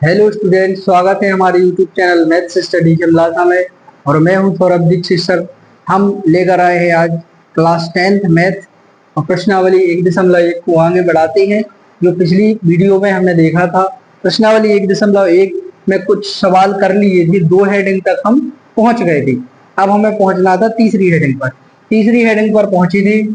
Hello student, स्वागत है हमारे यूट्यूब चैनल मैथ्स स्टडी लासा में। और मैं हूं सौरभ दीक्षित सर। हम लेकर आए हैं आज क्लास 10th मैथ्स और प्रश्नावली 1.1 को आगे बढ़ाते हैं। जो पिछली वीडियो में हमने देखा था, प्रश्नावली 1.1 में कुछ सवाल कर लिए थे, 2 हेडिंग तक हम पहुंच गए थे। अब हमें पहुंचना था तीसरी हेडिंग पर। तीसरी हेडिंग पर पहुंचे थे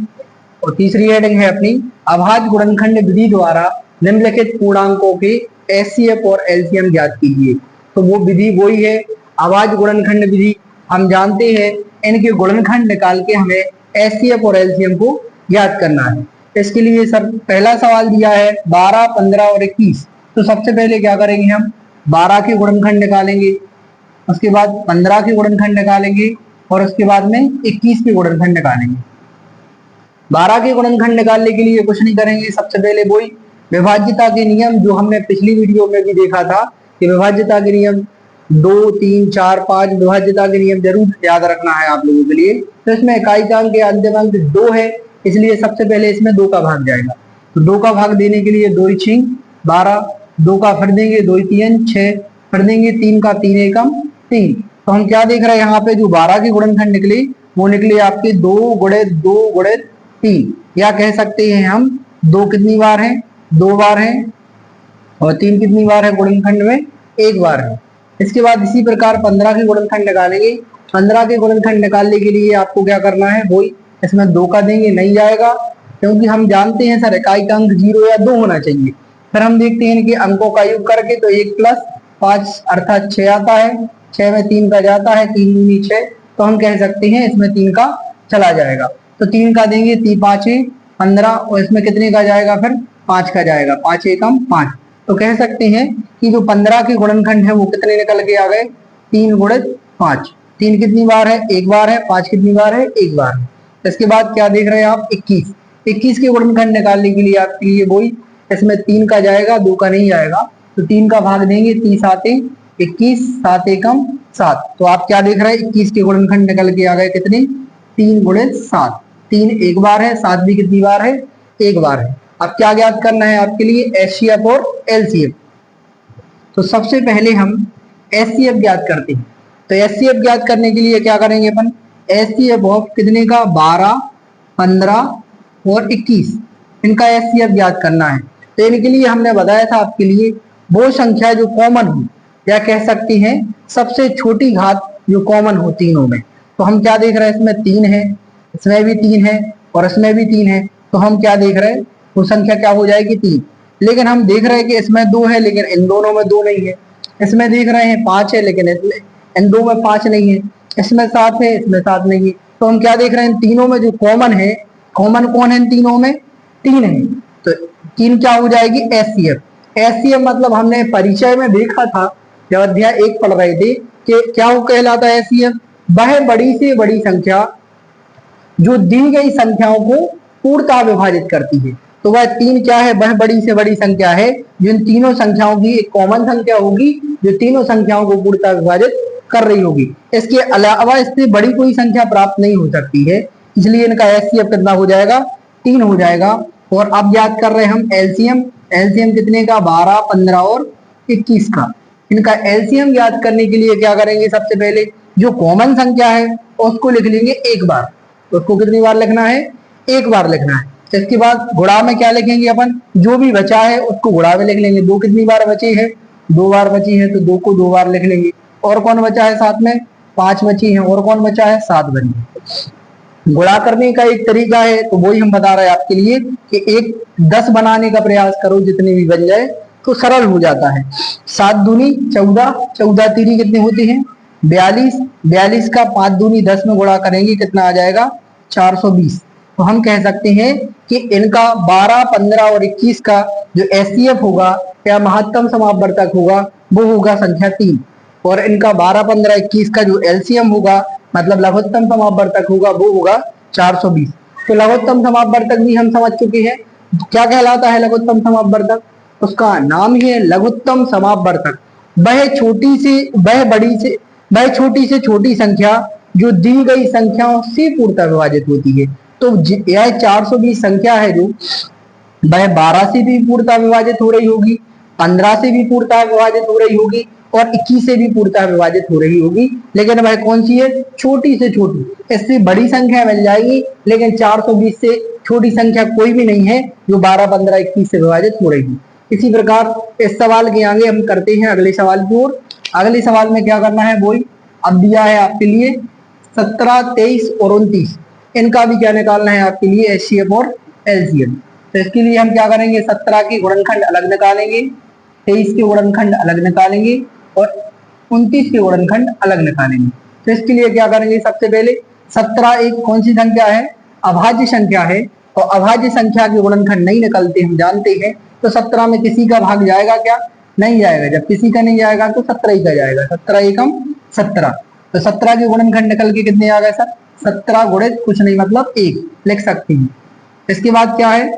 और तीसरी हेडिंग है अपनी अभाज्य गुणनखंड विधि द्वारा निम्नलिखित पूर्णांकों के एचसीएफ और एलसीएम ज्ञात कीजिए। तो वो विधि वही है, अभाज्य गुणनखंड विधि। हम जानते हैं इनके गुणनखंड निकाल के हमें एचसीएफ और एलसीएम को ज्ञात करना है। इसके लिए सर पहला सवाल दिया है 12, 15 और 21। तो सबसे पहले क्या करेंगे, हम 12 के गुणनखंड निकालेंगे, उसके बाद 15 के गुणनखंड निकालेंगे और उसके बाद में 21 के गुणनखंड निकालेंगे। 12 के गुणनखंड निकालने के लिए कुछ नहीं करेंगे, सबसे पहले वही विभाज्यता के नियम जो हमने पिछली वीडियो में भी देखा था कि विभाज्यता के नियम 2, 3, 4, 5 विभाज्यता के नियम जरूर याद रखना है आप लोगों के लिए। तो इसमें इकाईकांक के अंत्यकांक 2 है, इसलिए सबसे पहले इसमें 2 का भाग जाएगा। तो 2 का भाग देने के लिए 2 6 12, 2 का फिर देंगे 2 3 6, फिर देंगे 3 का 3 एकम 3। तो हम क्या देख रहे हैं यहाँ पे, जो 12 के गुणनखंड निकले वो निकले आपके 2 गुणित 2 गुणित 3, या कह सकते हैं हम 2 कितनी बार है, 2 बार है, और 3 कितनी बार है गुणनखंड में, 1 बार है। इसके बाद इसी प्रकार 15 के गुणनखंड निकालेंगे। 15 के गुणनखंड निकालने के लिए आपको क्या करना है, वही इसमें 2 का देंगे, नहीं जाएगा क्योंकि हम जानते हैं सर इकाईकांक 0 या 2 होना चाहिए। फिर हम देखते हैं कि अंकों का योग करके तो 1 + 5 अर्थात 6 आता है, 6 में 3 का जाता है, 3 दूनी 6, तो हम कह सकते हैं इसमें 3 का चला जाएगा। तो 3 का देंगे, 3 5 15, और इसमें कितने का जाएगा, फिर 5 का जाएगा, 5 एकम 5। तो कह सकते हैं कि जो 15 के गुणनखंड है वो कितने निकल के आ गए, 3 गुणित 5। 3 कितनी बार है, 1 बार है, 5 कितनी बार है, 1 बार है। इसके बाद क्या देख रहे हैं आप, 21। 21 के गुणनखंड निकालने के लिए आपके लिए वही इसमें 3 का जाएगा, 2 का नहीं जाएगा। तो 3 का भाग देंगे, 3 7 21, 7 एकम 7। तो आप क्या देख रहे हैं, 21 के गुणनखंड निकल के आ गए कितने, 3 गुणित 7। 3 1 बार है, 7 भी कितनी बार है, 1 बार है। अब क्या ज्ञात करना है आपके लिए, एचसीएफ और एलसीएफ। तो सबसे पहले हम एचसीएफ ज्ञात करते हैं। तो एचसीएफ ज्ञात करने के लिए क्या करेंगे अपन, एचसीएफ ऑफ कितने का, 12, 15 और 21, इनका एचसीएफ ज्ञात करना है। तो इनके लिए हमने बताया था आपके लिए वो संख्या जो कॉमन हो, या कह सकते हैं सबसे छोटी घात जो कॉमन हो तीनों में। तो हम क्या देख रहे हैं, इसमें 3 है, इसमें भी 3 है और इसमें भी 3 है। तो हम क्या देख रहे हैं, वो संख्या क्या हो जाएगी, 3। लेकिन हम देख रहे हैं कि इसमें 2 है लेकिन इन दोनों में 2 नहीं है। इसमें देख रहे हैं 5 है लेकिन इन 2 में 5 नहीं है। इसमें 7 है, इसमें 7 नहीं है। तो हम क्या देख रहे हैं, इन तीनों में जो कॉमन है, कॉमन कौन है इन तीनों में, 3 है। तो 3 क्या हो जाएगी, एचसीएफ। एचसीएफ मतलब हमने परिचय में देखा था जब अध्याय 1 पढ़ रहे थे कि क्या वो कहलाता है एचसीएफ, वह बड़ी से बड़ी संख्या जो दी गई संख्याओं को पूर्णतः विभाजित करती है। तो वह 3 क्या है, वह बड़ी से बड़ी संख्या है जो इन तीनों संख्याओं की एक कॉमन संख्या होगी जो तीनों संख्याओं को पूर्णतः विभाजित कर रही होगी। इसके अलावा इससे बड़ी कोई संख्या प्राप्त नहीं हो सकती है, इसलिए इनका एचसीएफ कितना हो जाएगा, 3 हो जाएगा। और अब याद कर रहे हैं हम एलसीएम। एलसीएम कितने का, 12, 15 और 21 का। इनका एलसीएम याद करने के लिए क्या करेंगे, सबसे पहले जो कॉमन संख्या है उसको लिख लेंगे 1 बार। उसको कितनी बार लिखना है, 1 बार लिखना है। इसके बाद गुणा में क्या लिखेंगे अपन, जो भी बचा है उसको गुणा में लिख लेंगे। 2 कितनी बार बची है, 2 बार बची है, तो 2 को 2 बार लिख लेंगे। और कौन बचा है साथ में, 5 बची है, और कौन बचा है, 7 बची। गुणा करने का एक तरीका है, तो वही हम बता रहे हैं आपके लिए कि 10 बनाने का प्रयास करो, जितने भी बन जाए तो सरल हो जाता है। 7 दूनी 14, 14 तीनी कितनी होती है, 42, 42 का 5 दूनी 10 में गुणा करेंगे कितना आ जाएगा, 420। तो हम कह सकते हैं कि इनका 12, 15 और 21 का जो एचसीएफ होगा या महत्तम समापवर्तक होगा वो होगा संख्या 3। और इनका 12, 15, 21 का जो एलसीएम होगा मतलब लघुत्तम समापवर्तक होगा वो होगा 420। तो लघुत्तम समापवर्तक भी हम समझ चुके हैं। क्या कहलाता है लघुत्तम समापवर्तक, उसका नाम ही है लघुत्तम समापवर्तक। वह छोटी से छोटी संख्या जो दी गई संख्याओं से पूर्णतः विभाजित होती है। तो यह 420 संख्या है जो वह 12 से भी पूर्णतः विभाजित हो रही होगी, 15 से भी पूर्णतः विभाजित हो रही होगी और 21 से भी पूर्णतः विभाजित हो रही होगी, लेकिन वह कौन सी है? छोटी से छोटी। इससे बड़ी संख्या मिल जाएगी, लेकिन 420 से छोटी संख्या कोई भी नहीं है जो 12, 15, 21 से विभाजित हो रही है। इसी प्रकार इस सवाल के आगे हम करते हैं अगले सवाल की ओर। अगले सवाल में क्या करना है वही अब दिया है आपके लिए 17, 23 और 29, इनका भी क्या निकालना है आपके लिए एचसीएफ और एलसीएम। तो इसके लिए हम क्या करेंगे? 17 के गुणनखंड अलग निकालेंगे, 23 के गुणनखंड अलग निकालेंगे और 29 के गुणनखंड अलग निकालेंगे। तो इसके लिए क्या करेंगे? सबसे पहले 17 एक कौन सी संख्या है? अभाज्य संख्या है, और अभाज्य संख्या के गुणनखंड नहीं निकलते हम जानते हैं। तो 17 में किसी का भाग जाएगा क्या? नहीं जाएगा। जब किसी का नहीं जाएगा तो 17 ही का जाएगा। 17 एकम 17। तो 17 के गुणनखंड निकल के कितने आ गए सर? 17 गुणित कुछ नहीं मतलब 1 लिख सकते हैं। इसके बाद क्या है?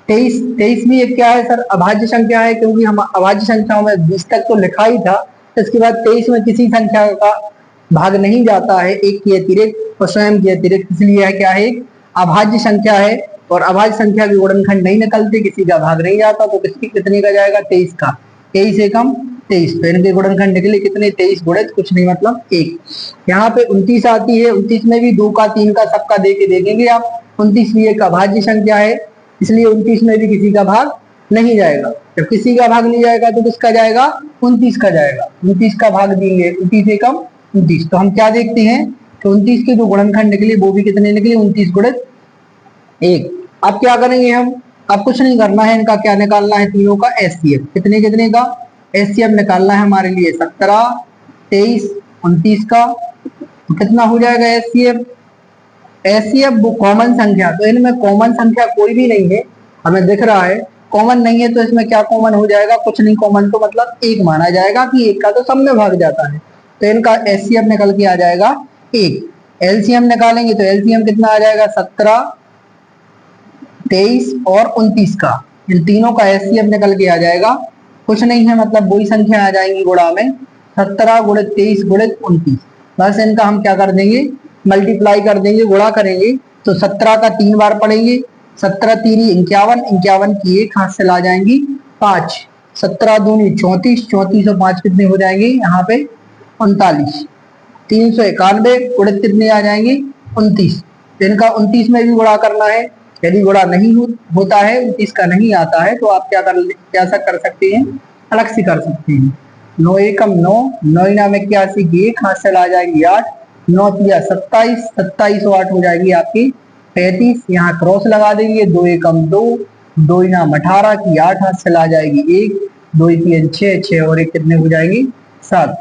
23 भी एक क्या है सर? अभाज्य संख्या है, क्योंकि हम अभाज्य संख्याओं में 20 तक तो लिखा ही था। इसके बाद 23 में किसी संख्या का भाग नहीं जाता है, एक के अतिरिक्त और स्वयं के अतिरिक्त, इसलिए क्या है? एक अभाज्य संख्या है और अभाज्य संख्या के गुणनखंड नहीं निकलते, किसी का भाग नहीं जाता, तो किसकी कितने का जाएगा? 23 का। 23 एकम 23। तो इनके गुणनखंड निकले कितने? 23 गुणित कुछ नहीं मतलब 1। यहाँ पे 29 आती है, 29 में भी 2 का 3 का सबका दे के देखेंगे आप। 29 भी एक अभाज्य संख्या है, इसलिए 29 में भी किसी का भाग नहीं जाएगा। जब किसी का भाग नहीं जाएगा तो किसका जाएगा? 29 का जाएगा। 29 का भाग देंगे, 29 एकम 29। तो हम क्या देखते हैं कि 29 के जो गुणनखंड निकले वो भी कितने निकले? 29 गुणित 1। अब क्या करेंगे हम? अब कुछ नहीं करना है, इनका क्या निकालना है? तीनों का एचसीएफ। कितने कितने का एचसीएफ निकालना है हमारे लिए? 17, 23, 29 का। तो कितना हो जाएगा एचसीएफ? एचसीएफ वो कॉमन संख्या, तो इनमें कॉमन संख्या कोई भी नहीं है, हमें दिख रहा है कॉमन नहीं है, तो इसमें क्या कॉमन हो जाएगा? कुछ नहीं कॉमन, तो मतलब 1 माना जाएगा कि 1 का तो सब में भाग जाता है। तो इनका एचसीएफ निकल के आ जाएगा 1। एलसीएम निकालेंगे तो एलसीएम कितना आ जाएगा? 17, 23 और 29 का। इन तीनों का एचसीएफ निकल के आ जाएगा कुछ नहीं है मतलब वही संख्या आ जाएंगी गुणा में, 17 गुणित 23 गुणित 29। बस इनका हम क्या कर देंगे? मल्टीप्लाई कर देंगे, गुणा करेंगे। तो 17 का 3 बार पढ़ेंगे, 17 तीनी 51, 51 की 1 हाथ से ला जाएंगी 5, 17 दूनी 34, 34 और 5 कितने हो जाएंगे यहाँ पे? 39। 391 गुणित कितने आ जाएंगे? 29। इनका 29 में भी गुणा करना है। यदि गुणा नहीं होता है, 29 का नहीं आता है, तो आप क्या कर सकते हैं? अलग से कर सकते हैं। 9 एकम 9, 9 में 81 की 1 हाथ से ला जाएंगी 8, 9 तिया 27, 27 और 8 हो जाएगी आपकी 35। यहाँ क्रॉस लगा देंगे, 2 एकम 2, 2 इनाम 18 की 8 हाथ से ला जाएगी 1, 2 3 6, 6 और 1 कितने हो जाएंगी? 7।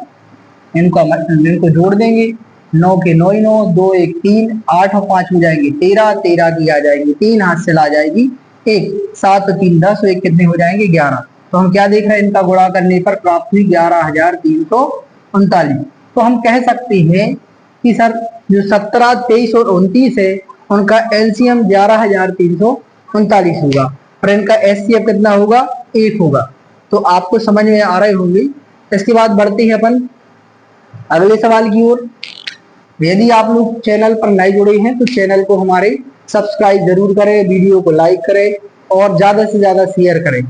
इनको जोड़ देंगे, 9 के 9 9, 2 1 3, 8 और 5 हो जाएंगे 13, 13 की आ जाएगी 3 हाथ से ला जाएगी 1, 7 और 3 10 और 1 कितने हो जाएंगे? 11। तो हम क्या देख रहे हैं? इनका गुणा करने पर प्राप्त हुई 11,339। तो हम कह सकते हैं कि सर जो 17, 23 और 29 है उनका एलसीएम 11,339 होगा और इनका एचसीएफ कितना होगा? 1 होगा। तो आपको समझ में आ रहे होंगे। इसके बाद बढ़ते हैं अपन अगले सवाल की ओर। यदि आप लोग चैनल पर नए जुड़े हैं तो चैनल को हमारे सब्सक्राइब जरूर करें, वीडियो को लाइक करें और ज्यादा से ज्यादा शेयर करें।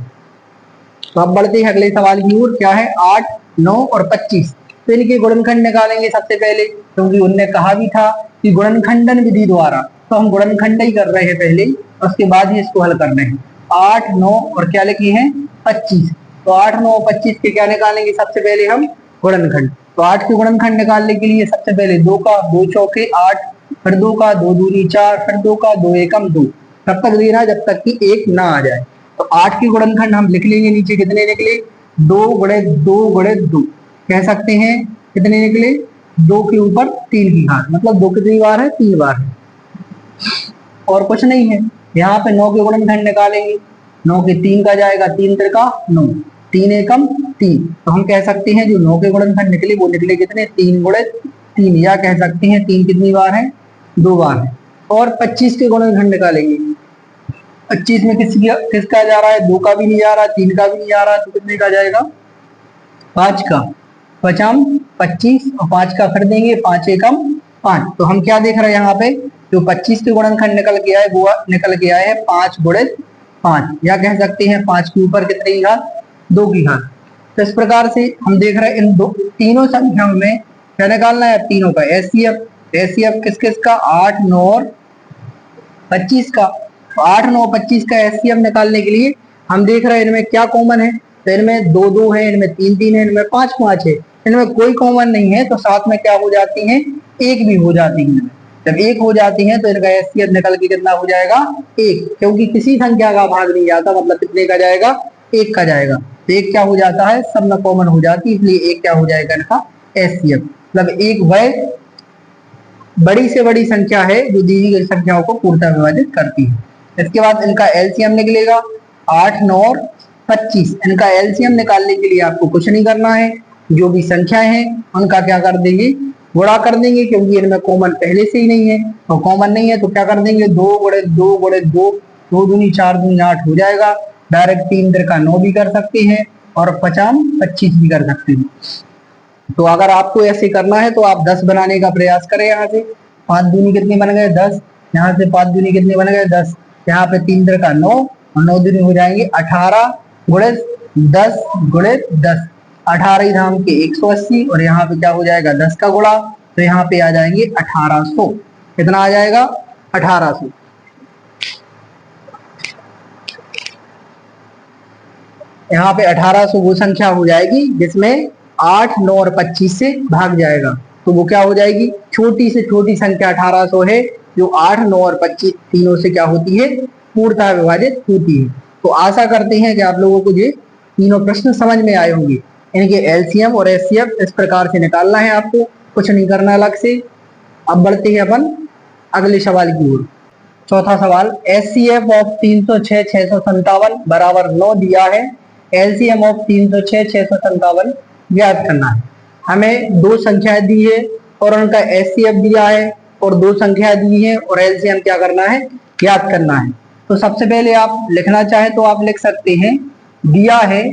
तो अब बढ़ते हैं अगले सवाल की ओर। क्या है? 8, 9 और 25। तो इनके गुणनखंड निकालेंगे सबसे पहले, क्योंकि उनने कहा भी था कि गुणनखंडन विधि द्वारा, तो हम गुणनखंड ही कर रहे हैं पहले, उसके बाद ही इसको हल करना है। 8, 9 और क्या लिखे हैं? 25। तो 8, 9 और 25 के क्या निकालेंगे? सबसे पहले हम गुणनखंड। तो 8 के गुणनखंड निकालने के लिए सबसे पहले 2 का 2 चौके 8, फिर 2 का 2 दूनी 4, फिर 2 का 2 एकम 2, तब तक देना जब तक कि 1 ना आ जाए। तो 8 के गुणनखंड हम लिख लेंगे, नीचे कितने निकले? 2 गुणित 2 गुणित 2 कह सकते हैं कितने निकले? 2 के ऊपर 3 की घात, मतलब 2 कितनी बार है? 3 बार है और कुछ नहीं है। यहाँ पे 9 के गुणनखंड निकालेंगे, 9 के 3 का जाएगा, 3 त्रिका 9, 3 एकम 3। तो हम कह सकते हैं जो 9 के गुणनखंड निकले वो निकले कितने? 3 गुणित 3, या कह सकते हैं 3 कितनी बार है? 2 बार है। और 25 के गुणनखंड निकालेंगे। 25 में किसका जा रहा है? 2 का भी नहीं जा रहा, 3 का भी नहीं जा रहा, तो कितने का जाएगा? 5 का। 5 25 और 5 का कर देंगे, 5 एकम 5। तो हम क्या देख रहे हैं यहाँ पे? जो 25 के गुणनखंड निकल के आए वो निकल के आए हैं 5 गुणित 5, या कह सकते हैं 5 के ऊपर कितने की घात, 2 की घात। तो इस प्रकार से हम देख रहे हैं इन तीनों संख्याओं में क्या निकालना है, तीनों का एचसीएफ। एचसीएफ किस किस का, 8, 9 और 25 का। तो 8, 9, 25 का एचसीएफ निकालने के लिए हम देख रहे हैं इनमें क्या कॉमन है। तो इनमें 2, 2 है, इनमें 3, 3 है, इनमें 5, 5 है। इनमें कोई कॉमन नहीं है तो साथ में क्या हो जाती है, एक भी हो जाती है। जब एक हो जाती है तो इनका एचसीएफ निकल के कितना हो जाएगा, 1, क्योंकि किसी संख्या का भाग नहीं जाता, मतलब कितने का जाएगा, 1 का जाएगा। तो एक क्या हो जाता है, सब में कॉमन हो जाती है, इसलिए एक क्या हो जाएगा इनका एचसीएफ। मतलब एक वह बड़ी से बड़ी संख्या है जो दी गई संख्याओं को पूर्णतः विभाजित करती है। इसके बाद इनका एलसीएम निकलेगा 8, 9 और 25। इनका एलसीएम निकालने के लिए आपको कुछ नहीं करना है, जो भी संख्याएं हैं उनका क्या कर देंगे, गुणा कर देंगे, क्योंकि इनमें कॉमन पहले से ही नहीं है। तो कॉमन नहीं है तो क्या कर देंगे, 2 गुणे 2 गुणे 2, 2 दूनी 4 दूनी 8 हो जाएगा। डायरेक्ट 3 का 9 भी कर सकते हैं और 50 25 भी कर सकते हैं। तो अगर आपको ऐसे करना है तो आप 10 बनाने का प्रयास करें। यहाँ से 5 दूनी कितने बन गए, 10। यहाँ से 5 दूनी कितने बन गए, 10। यहाँ पे 3 का 9 और 9 दूनी हो जाएंगे 18 गुणे 10 गुणे 10, 18 धाम के 180 और यहाँ पे क्या हो जाएगा 10 का गुणा, तो यहाँ पे आ जाएंगे 1800। कितना आ जाएगा, 1800। यहाँ पे 1800 वो संख्या हो जाएगी जिसमें 8, 9 और 25 से भाग जाएगा। तो वो क्या हो जाएगी, छोटी से छोटी संख्या 1800 है, जो 8, 9 और 25 तीनों से क्या होती है, पूर्णतः विभाजित होती है। तो आशा करते हैं कि आप लोगों को ये तीनों प्रश्न समझ में आए होंगे। इनके एलसीएम और एचसीएफ इस प्रकार से निकालना है, आपको कुछ नहीं करना अलग से। अब बढ़ते हैं अपन अगले सवाल की ओर। चौथा सवाल, एचसीएफ ऑफ 306 657 बराबर 9 दिया है, एलसीएम ऑफ 306 657 ज्ञात करना है। हमें दो संख्याएं दी है और उनका एचसीएफ दिया है और दो संख्याएं दी है और एलसीएम क्या करना है, ज्ञात करना है। तो सबसे पहले आप लिखना चाहे तो आप लिख सकते हैं, दिया है,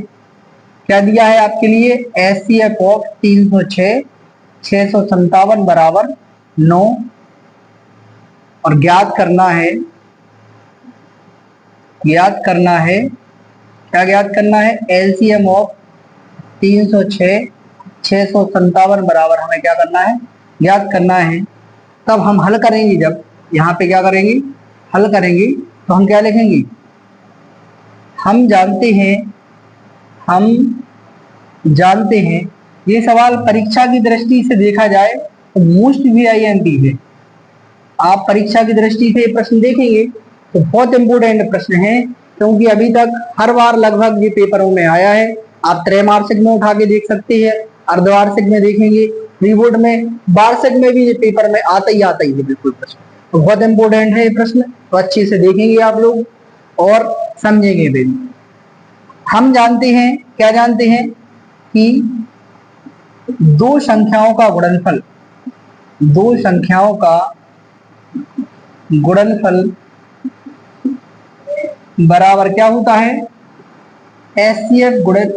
क्या दिया है आपके लिए, एचसीएफ ऑफ 306 657 बराबर 9 और ज्ञात करना है, क्या ज्ञात करना है, एलसीएम ऑफ 306 657 बराबर हमें क्या करना है, ज्ञात करना है। तब हम हल करेंगे, जब यहाँ पे क्या करेंगे, हल करेंगे, तो हम क्या लिखेंगे, हम जानते हैं ये सवाल परीक्षा की दृष्टि से देखा जाए तो मोस्ट वीआईएमपी है। आप परीक्षा की दृष्टि से प्रश्न देखेंगे तो बहुत इंपोर्टेंट प्रश्न है, क्योंकि अभी तक हर बार लगभग ये पेपरों में आया है। आप त्रैमासिक में उठा के देख सकते हैं, अर्धवार्षिक में देखेंगे, रिबोर्ड में, वार्षिक में भी ये पेपर में आता ही है बिल्कुल प्रश्न। तो बहुत इंपोर्टेंट है ये प्रश्न, तो अच्छे से देखेंगे आप लोग और समझेंगे भी। हम जानते हैं, क्या जानते हैं कि दो संख्याओं का गुणनफल बराबर क्या होता है, एचसीएफ गुणित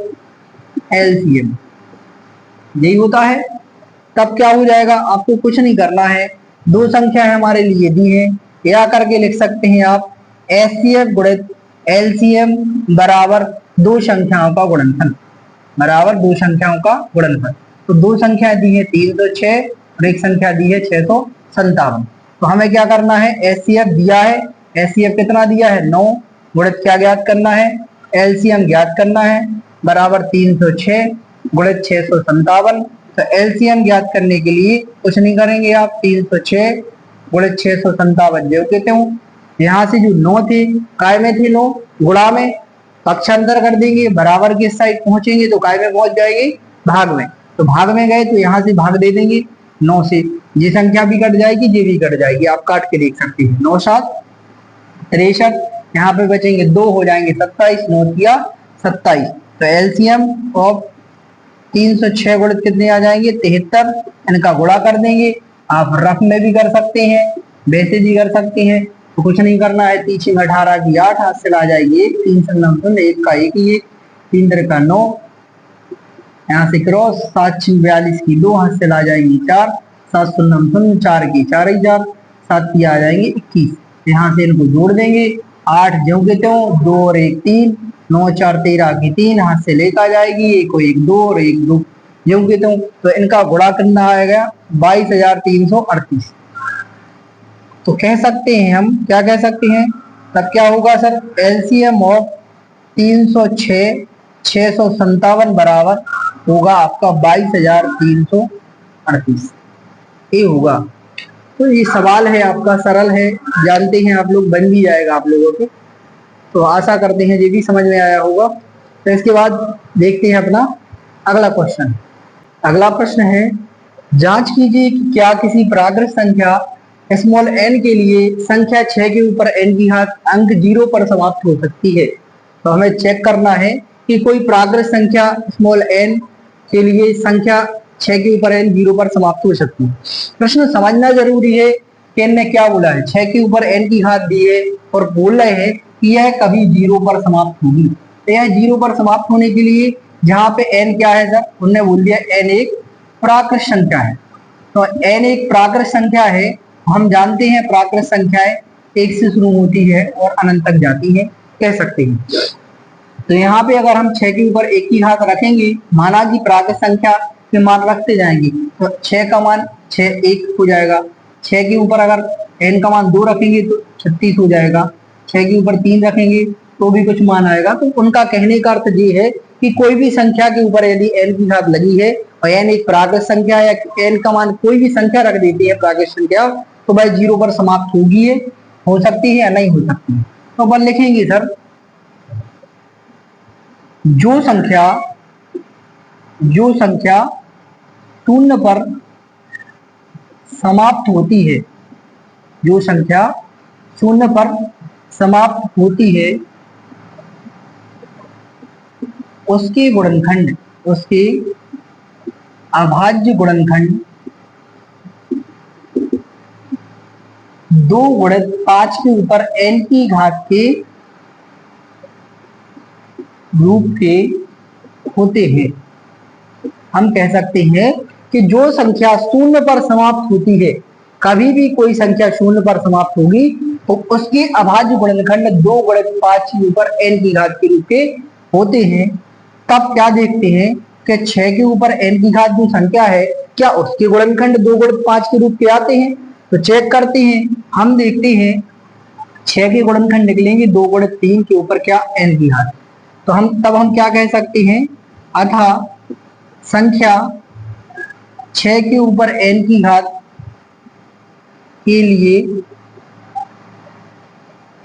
एलसीएम, यही होता है। तब क्या हो जाएगा, आपको कुछ नहीं करना है, दो संख्या हमारे लिए दी है, या करके लिख सकते हैं आप, एचसीएफ गुणित एलसीएम बराबर दो संख्याओं का गुणनफल, तो दो संख्याएं दी है 306 और एक संख्या दी है 657। तो हमें क्या करना है, एचसीएफ दिया है, एचसीएफ कितना दिया है, 9 गुणित क्या ज्ञात करना है, एलसीएम ज्ञात करना है, बराबर 306 गुणित 657। तो एलसीएम ज्ञात करने के लिए कुछ नहीं करेंगे आप, 306 गुणित 657 जो कहते हो, यहाँ से जो 9 थे काय में थे, 9 गुणा में पक्षांतर कर देंगे, बराबर के साइड पहुंचेंगे तो काय में पहुंच जाएंगे, भाग में। तो भाग में गए तो यहाँ से भाग दे देंगे, 9 से ये संख्या भी कट जाएगी, ये भी कट जाएगी, आप काट के देख सकते हैं। 9 7 63, यहाँ पे बचेंगे 2 हो जाएंगे 27, 9 किया 27। तो एलसीएम ऑफ 306 गुणित कितने आ जाएंगे, 73। इनका गुणा कर देंगे, आप रफ में भी कर सकते हैं, वैसे भी कर सकते हैं। तो कुछ नहीं करना है, 3 18 की 8, हाथ से ला जाएगी 1, 3 9 1 का 1 ही, 3 का 9, यहाँ से क्रॉस 7 6 42 की 2, हाथ से ला जाएंगी 4, 7 0 4 की 4 ही 4, 7 की आ जाएंगे 21। यहाँ से इनको जोड़ देंगे 8 ज्यों के त्यों, 2 और 1 3, 9 4 13 की 3 हाथ से लेकर जाएगी, 1 को 1 2 और 1 2 ज्यों के त्यों। तो इनका गुणा करना आएगा 22,338। तो कह सकते हैं हम, क्या कह सकते हैं, तब क्या होगा सर, एलसीएम ऑफ 306 657 बराबर होगा आपका 22,338, ये होगा। तो ये सवाल है आपका, सरल है, जानते हैं आप लोग, बन भी जाएगा आप लोगों के। तो आशा करते हैं ये भी समझ में आया होगा। तो इसके बाद देखते हैं अपना अगला क्वेश्चन। अगला प्रश्न है, जांच कीजिए कि क्या किसी प्राकृत संख्या स्मॉल n के लिए संख्या 6 के ऊपर n की घात अंक 0 पर समाप्त हो सकती है। तो हमें चेक करना है कि कोई प्राकृत संख्या स्मॉल n के लिए संख्या 6 के ऊपर n 0 पर समाप्त हो सकती है। प्रश्न समझना जरूरी है कि n ने क्या बोला है, 6 के ऊपर n की घात दी है और बोल रहे हैं कि यह कभी 0 पर समाप्त होगी। तो यह 0 पर समाप्त होने के लिए जहां पे n क्या है सर, उन्होंने बोल दिया n एक प्राकृत संख्या है। तो n एक प्राकृत संख्या है, हम जानते हैं प्राकृत संख्याएं 1 से शुरू होती है और अनंत तक जाती है, कह सकते हैं। तो यहाँ पे अगर हम 6 के ऊपर 1 की घात रखेंगे, माना कि प्राकृत संख्या के मान रखते जाएंगे, तो 6 का मान 6 1 हो जाएगा। 6 के ऊपर अगर n का मान 2 रखेंगे तो 36 हो जाएगा। 6 के ऊपर 3 रखेंगे तो भी कुछ मान आएगा। तो उनका कहने का अर्थ ये है कि कोई भी संख्या के ऊपर यदि n की घात लगी है और n एक प्राकृत संख्या या n का मान कोई भी संख्या रख देती है प्राकृत संख्या, तो भाई 0 पर समाप्त होगी है, हो सकती है या नहीं हो सकती है। तो अपन लिखेंगे सर, जो संख्या शून्य पर समाप्त होती है, जो संख्या शून्य पर समाप्त होती है, उसके गुणनखंड, उसके अभाज्य गुणनखंड 2 गुणित 5 के ऊपर n की घात के रूप के होते हैं। हम कह सकते हैं कि जो संख्या शून्य पर समाप्त होती है, कभी भी कोई संख्या शून्य पर समाप्त होगी तो उसके अभाज्य गुणनखंड 2 गुणित 5 के ऊपर n की घात के रूप के होते हैं। तब क्या देखते हैं कि 6 के ऊपर n की घात जो संख्या है, क्या उसके गुणनखंड 2 गुणित 5 के रूप के आते हैं। तो चेक करते हैं, हम देखते हैं 6 के गुणनखंड निकलेंगे 2 गुणित 3 के ऊपर क्या n की घात। तो हम क्या कह सकते हैं, अतः संख्या 6 के ऊपर n की घात के लिए,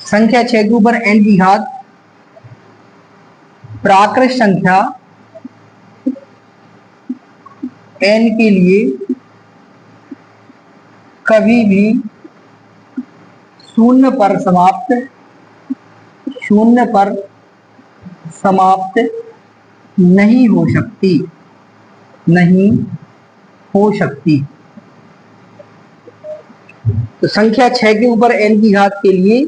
संख्या 6 के ऊपर n की घात प्राकृत संख्या n के लिए कभी भी शून्य पर समाप्त नहीं हो सकती, नहीं हो सकती। तो संख्या 6 के ऊपर n की घात के लिए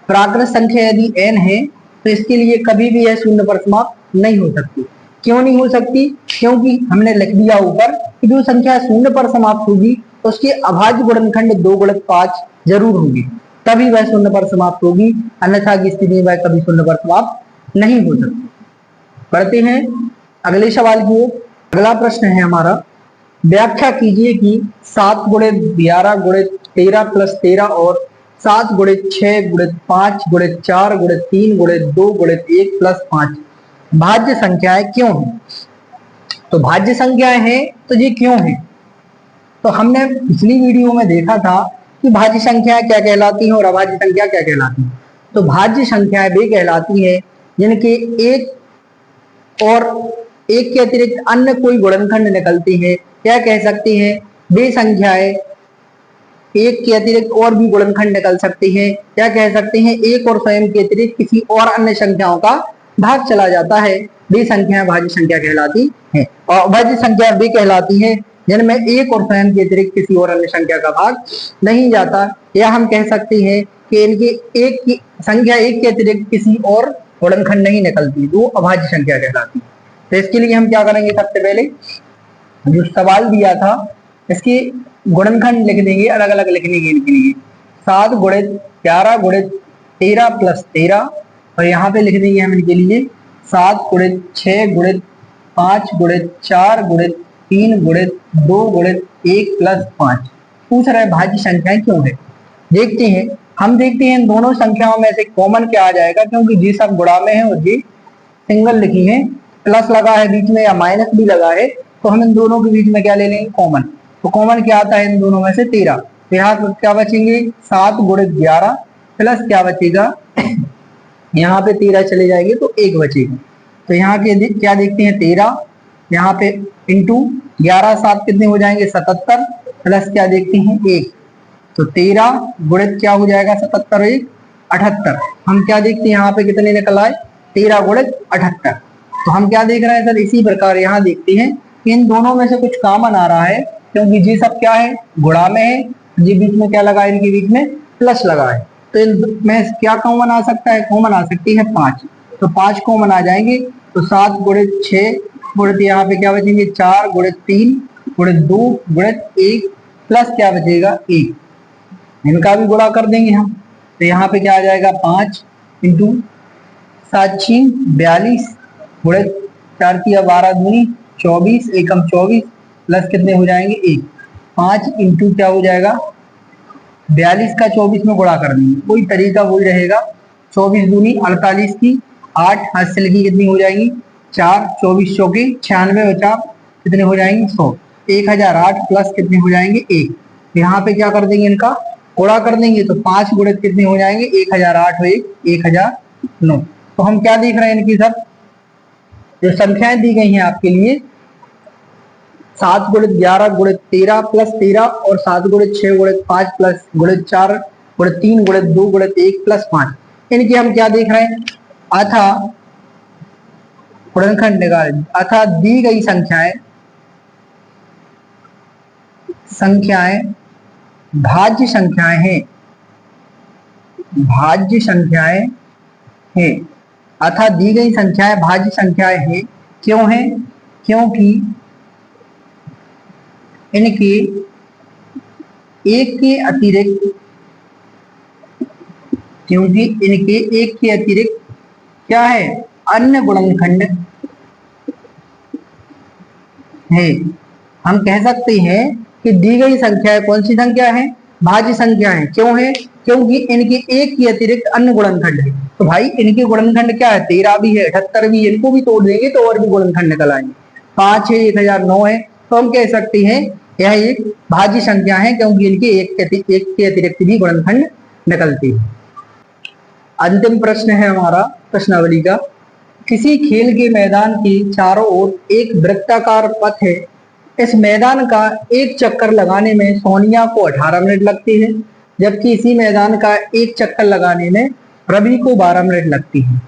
प्राकृत संख्या यदि n है तो इसके लिए कभी भी यह शून्य पर समाप्त नहीं हो सकती। क्यों नहीं हो सकती, क्योंकि हमने लिख दिया ऊपर कि जो संख्या शून्य पर समाप्त होगी उसके अभाज्य गुणनखंड 2 गुणित 5 जरूर होगी, तभी वह शून्य पर समाप्त होगी, अन्यथा की स्थिति में वह कभी शून्य पर समाप्त नहीं हो सकती। पढ़ते हैं अगले सवाल की ओर। अगला प्रश्न है हमारा, व्याख्या कीजिए कि 7 गुणित 11 गुणित 13 प्लस 13 और 7 गुणित 6 गुणित 5 गुणित 4 गुणित 3 गुणित 2 गुणित 1 प्लस 5 भाज्य संख्याएं क्यों हैं। तो भाज्य संख्याएं हैं तो ये क्यों है। तो हमने पिछली वीडियो में देखा था कि भाज्य संख्याएं क्या कहलाती हैं और अभाज्य संख्या क्या कहलाती हैं। तो भाज्य संख्याएं वे कहलाती हैं जिनके एक और एक के अतिरिक्त अन्य कोई गुणनखंड निकलते हैं, क्या कह सकते हैं, वे संख्याएं एक के अतिरिक्त और भी गुणनखंड निकल सकते हैं, क्या कह सकते हैं, एक और स्वयं के अतिरिक्त किसी और अन्य संख्याओं का भाग चला जाता है, वे संख्याएं भाज्य संख्या कहलाती हैं। और अभाज्य संख्या वे कहलाती हैं जिनमें एक और स्वयं के अतिरिक्त किसी और अन्य संख्या का भाग नहीं जाता, या हम कह सकते हैं कि इनके एक की संख्या एक के अतिरिक्त किसी और गुणनखंड नहीं निकलती, वो अभाज्य संख्या कहलाती है। तो इसके लिए हम क्या करेंगे, सबसे पहले जो सवाल दिया था इसके गुणनखंड लिख देंगे, अलग अलग लिखने के इनके लिए। 7 गुणित 11 गुणित 13 प्लस 13 और यहाँ पे लिख देंगे हम इनके लिए 7 गुणित 6 गुणित 5 गुणित 4 गुणित 3 गुणित 2 गुणित 1 प्लस 5। पूछ रहा है भाज्य संख्याएं क्यों है। देखते हैं, हम देखते हैं इन दोनों संख्याओं में से कॉमन क्या आ जाएगा, क्योंकि जी सब गुणा में है और जी सिंगल लिखी है, प्लस लगा है बीच में या माइनस भी लगा है, तो हम इन दोनों के बीच में क्या ले लेंगे, कॉमन। तो कॉमन क्या आता है इन दोनों में से 13। तो यहाँ पर क्या बचेंगे 7 गुणित 11 प्लस क्या बचेगा, यहाँ पे 13 चले जाएंगे तो 1 बचेगा। तो यहाँ के क्या देखते हैं 13, यहाँ पे इंटू 11 7 कितने हो जाएंगे 77 प्लस क्या देखते हैं 1। तो 13 गुणित क्या हो जाएगा 77 1 78। हम क्या देखते हैं यहाँ पे कितने निकल आए 13 गुणित 78। तो हम क्या देख रहे हैं सर, इसी प्रकार यहाँ देखते हैं कि इन दोनों में से कुछ कॉमन आ रहा है, क्योंकि जी सब क्या है गुणा में है, जी बीच में क्या लगा है, इनके बीच में प्लस लगा है। तो इन में क्या कॉमन आ सकता है, कॉमन आ सकती है 5। तो 5 कॉमन आ जाएंगे। तो 7 गुणित 6 गुणित यहाँ पे क्या बचेंगे 4 गुणित 3 गुणित 2 गुणित 1 प्लस क्या बचेगा 1। इनका भी गुणा कर देंगे हम। तो यहाँ पे क्या आ जाएगा 5 इंटू 7 6 42 गुणित 4 तिया 12 दूनी 24 एकम 24 प्लस कितने हो जाएंगे 1। 5 इंटू क्या हो जाएगा 42 का 24 में गुणा कर देंगे, कोई तरीका वही रहेगा। 24 दूनी 48 की 8 हाथ से लिखी कितनी हो जाएंगी 4, 24 चौके 96 बचा कितने हो जाएंगे 100, 1008 प्लस कितने हो जाएंगे 1। यहाँ पे क्या कर देंगे इनका गुणा कर देंगे। तो 5 गुणित कितने हो जाएंगे 1008 और 1 1009। तो हम क्या देख रहे हैं इनकी सब जो संख्याएं दी गई हैं आपके लिए 7 गुणित 11 गुणित 13 प्लस 13 और 7 गुणित 6 गुणित 5 प्लस गुणित 4 गुणित 3 गुणित 2 गुणित 1 प्लस 5। इनकी हम क्या देख रहे हैं अथा गुणनखंड निकाल अथा दी गई संख्याएं भाज्य संख्याएं हैं, भाज्य संख्याएं हैं। अथा दी गई संख्याएं भाज्य संख्याएं हैं क्यों है, क्योंकि इनके एक के अतिरिक्त क्या है अन्य गुणनखंड है। हम कह सकते हैं कि दी गई संख्या कौन सी संख्या है, भाज्य संख्या है। क्यों है, क्योंकि इनके एक के अतिरिक्त अन्य गुणनखंड है। तो भाई इनके गुणनखंड क्या है 13 भी है 78 भी है, इनको भी तोड़ देंगे तो और भी गुणनखंड निकल आएंगे। 5 है 1009 है, तो हम कह सकते हैं यह एक भाज्य संख्या है, क्योंकि इनके एक के अतिरिक्त भी गुणनखंड निकलते हैं। अंतिम प्रश्न है हमारा प्रश्नावली का, किसी खेल के मैदान के चारों ओर एक वृत्ताकार पथ है। इस मैदान का एक चक्कर लगाने में सोनिया को 18 मिनट लगते हैं, जबकि इसी मैदान का एक चक्कर लगाने में रवि को 12 मिनट लगती है।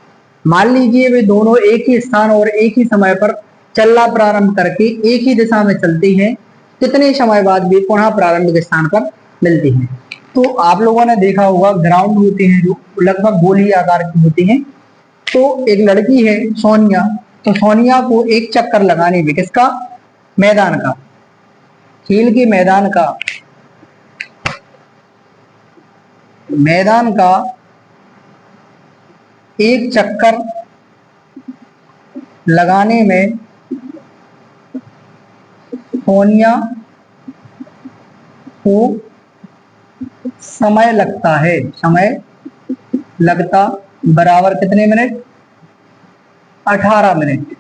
मान लीजिए वे दोनों एक ही स्थान और एक ही समय पर चलना प्रारंभ करके एक ही दिशा में चलते हैं, कितने समय बाद वे पुनः प्रारंभिक स्थान पर मिलते हैं। तो आप लोगों ने देखा होगा ग्राउंड होते हैं जो लगभग गोली आकार के होते हैं। तो एक लड़की है सोनिया, तो सोनिया को एक चक्कर लगाने में किसका मैदान का, खेल के मैदान का एक चक्कर लगाने में सोनिया को समय लगता है, समय लगता बराबर कितने मिनट 18 मिनट।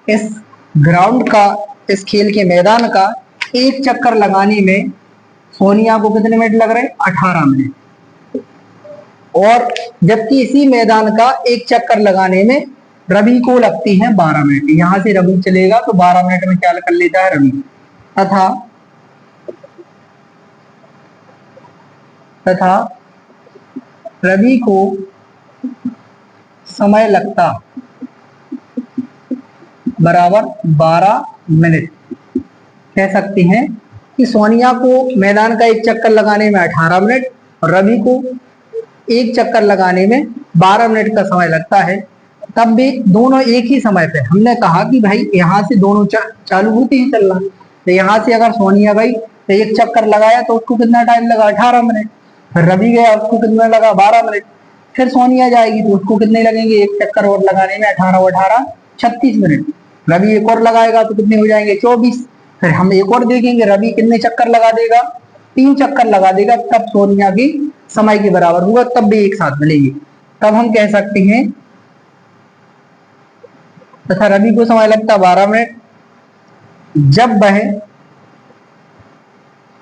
इस ग्राउंड का, इस खेल के मैदान का एक चक्कर लगाने में सोनिया को कितने मिनट लग रहे हैं 18 मिनट। और जबकि इसी मैदान का एक चक्कर लगाने में रवि को लगती है 12 मिनट। यहां से रवि चलेगा तो 12 मिनट में क्या कर लेता है रवि। तथा रवि को समय लगता बराबर 12 मिनट। कह सकते हैं कि सोनिया को मैदान का एक चक्कर लगाने में 18 मिनट और रवि को एक चक्कर लगाने में 12 मिनट का समय लगता है। तब भी दोनों एक ही समय पे, हमने कहा कि भाई यहाँ से दोनों चालू होते ही चलना, तो यहाँ से अगर सोनिया गई तो एक चक्कर लगाया तो उसको कितना टाइम लगा 18 मिनट। फिर रवि गया, उसको कितना लगा 12 मिनट। फिर सोनिया जाएगी तो उसको कितने लगेंगे, एक चक्कर और लगाने में 18 और 18 36 मिनट। रवि एक और लगाएगा तो कितने हो जाएंगे 24। फिर हम एक और देखेंगे रवि कितने चक्कर लगा देगा, 3 चक्कर लगा देगा, तब सोनिया की समय के बराबर होगा, तब भी एक साथ मिलेंगे। तब हम कह सकते हैं तथा रवि को समय लगता 12 मिनट जब वह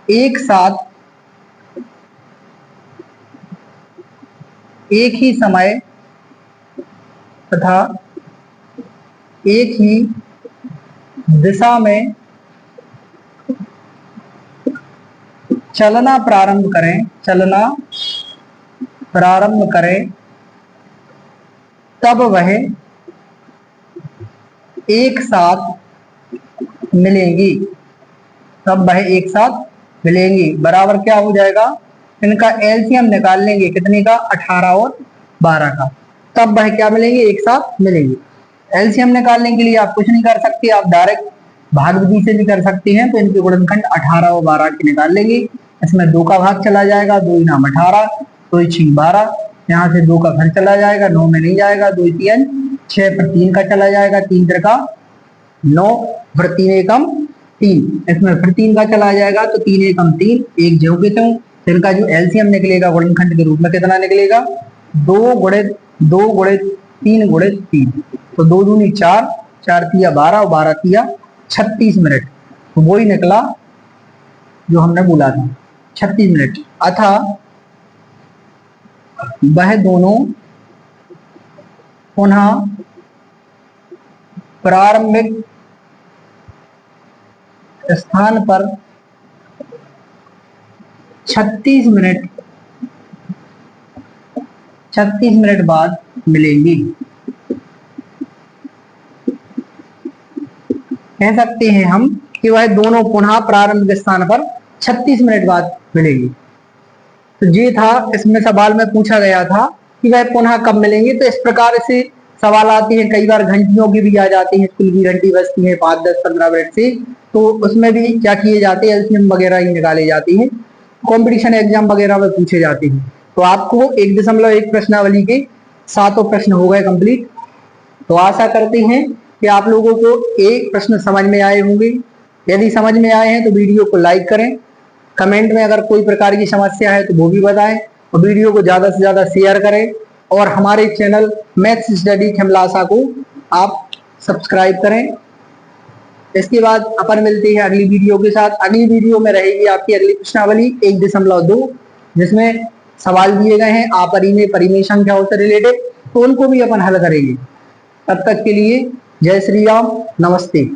एक साथ एक ही समय तथा एक ही दिशा में चलना प्रारंभ करें, तब वह एक साथ मिलेंगी, बराबर क्या हो जाएगा, इनका एलसीएम निकाल लेंगे, कितने का 18 और 12 का, तब वह क्या मिलेंगे, एक साथ मिलेंगे। एलसीएम निकालने के लिए आप कुछ नहीं कर सकते, आप डायरेक्ट भाग विधि से भी कर सकते हैं। तो इनके गुणनखंड 18 और 12 के निकाल लेंगे। इसमें 2 का भाग चला जाएगा, 2 नाम 18, 2 6 12, यहाँ से 2 का घर चला जाएगा, 9 में नहीं जाएगा, 2 3 6, पर 3 का चला जाएगा, 3 का 9, फिर 3 एकम 3, इसमें फिर 3 का चला जाएगा, तो 3 एकम 3, एक ज्यों के त्यों। इनका जो एलसीएम निकलेगा गुणनखंड के रूप में कितना निकलेगा, 2 गुणित 2 गुणित 3 गुणित 3, तो 2 दूनी 4, 4 तिया 12 और 12 तिया 36 मिनट। तो वही निकला जो हमने बोला था, 36 मिनट। अतः वह दोनों पुनः प्रारंभिक स्थान पर 36 मिनट बाद मिलेंगी। कह सकते हैं हम कि वह दोनों पुनः प्रारंभिक स्थान पर 36 मिनट बाद मिलेंगी। तो ये था, इसमें सवाल में पूछा गया था कि वह पुनः कब मिलेंगे। तो इस प्रकार से सवाल आते हैं, कई बार घंटियों की भी आ जाती है, स्कूल की घंटी बजती है 5 10 15 मिनट से, तो उसमें भी क्या किए जाते हैं, एलसीएम वगैरह ही निकाले जाते हैं, कंपटीशन एग्जाम वगैरह में पूछे जाते हैं। तो आपको 1.1 प्रश्नावली के 7 प्रश्न हो गए कंप्लीट। तो आशा करते हैं कि आप लोगों को एक प्रश्न समझ में आए होंगे। यदि समझ में आए हैं तो वीडियो को लाइक करें, कमेंट में अगर कोई प्रकार की समस्या है तो वो भी बताएं, और वीडियो को ज्यादा से ज्यादा शेयर करें, और हमारे चैनल मैथ्स स्टडी खिमलासा को आप सब्सक्राइब करें। इसके बाद अपन मिलते हैं अगली वीडियो के साथ। अगली वीडियो में रहेगी आपकी अगली प्रश्नावली 1.2, जिसमें सवाल दिए गए हैं आपरिमेय परिमेय संख्याओं से रिलेटेड, तो उनको भी अपन हल करेंगे। तब तक के लिए जय श्री राम, नमस्ते।